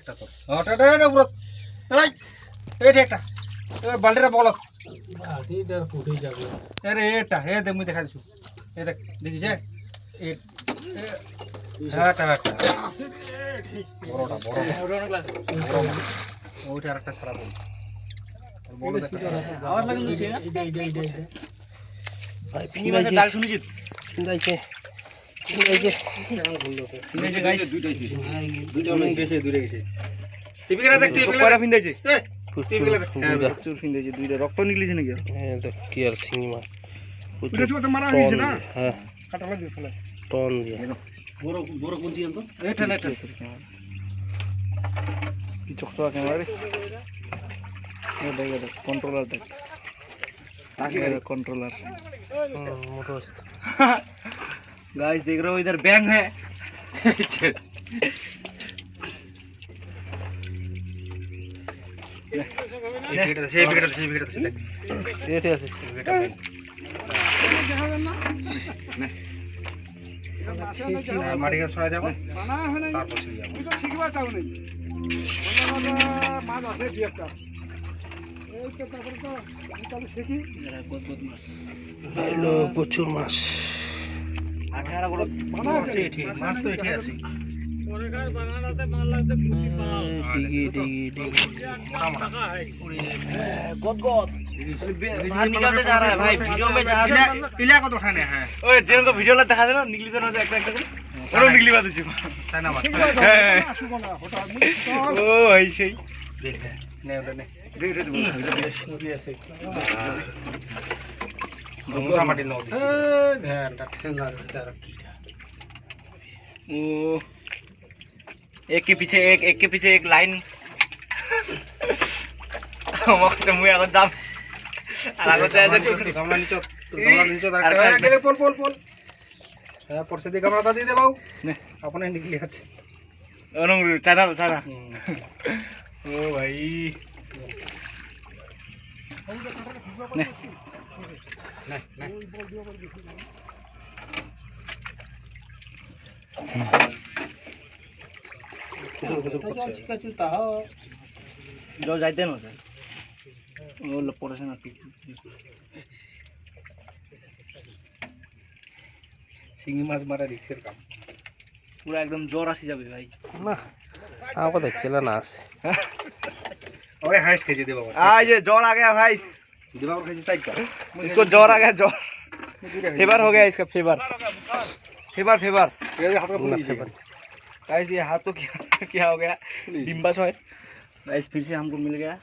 এটা তো ওটা এটা পুরো এই একটা বালতিটা বলত বালতিটা ফুটে যাবে আরে এটা হে দে মুই দেখা দিছু এই দেখ দেখিছে এই এটা বড়টা বড় ওইটা আরেকটা ছাড়া বল বল আওয়াজ লাগে তো সেনা এইটা ভাই চিংড়ি মাছের ডাল শুনেছিস গাইছে শুনেছে গাইস দুইটা গেছে টিপিকরা দেখছি কয়টা ফিন্দাইছে টিপিকরা দেখ প্রচুর ফিন্দাইছে দুইটা রক্ত নিকলিছে নাকি এটা কি আর চিংড়ি মাছ ওটা তো মারা হইছে না হ্যাঁ কাটা লাগবে ফেলে টন দিয়ে বড় বড় কোন চিকেন তো এটা না এটা কি চকচকা ক্যামেরা রে দেখ কন্ট্রোলার দেখ आगे कंट्रोलर मोटो गाइस देख रहे हो इधर बैंग है এটি আছে মাটি ছড়াই দেব তারপর শিখবা চাও নাকি মাছ আছে কি একটা প্রচুর মাছ মাছ তো এটি আছে भाई वीडियो में जा रहा है इला को तो खाने हैं ओए जेन को वीडियो ला देखा दे ना निकली तो ना एक एक ओरो निकली बात छी ताना बात ओ भाई सही देख ने ओले ने मुसा माटी नो ध्यानটা ঠান্ডা ओ एक के पीछे एक लाइन मग से मुई এখন যাব আর আগো যায় যে গামলা নিচো আর গেলে পোল হ্যাঁ পরছে দি গামলাটা দিয়ে দে বাবু নে আপনি নিকলি আছে অনু চানা ओ भाई নে जो जाते ना सर वो लपोड़े ना শিঙি মাছ মারা রিক্সের কাম पूरा एकदम जोर आसी जाबे भाई না আমাকে দেখছিল না আছে ওই হাইস খেয়ে দে বাবা आज ये जोर आ गया भाई দে বাবা খেয়ে সাইড কর इसको जोर आ गया जोर फेवर हो गया इसका फेवर ये हाथ का पूरी फेवर गाइस ये हाथ तो क्या हो गया डिम्बा सो है गाइस फिर से हमको मिल गया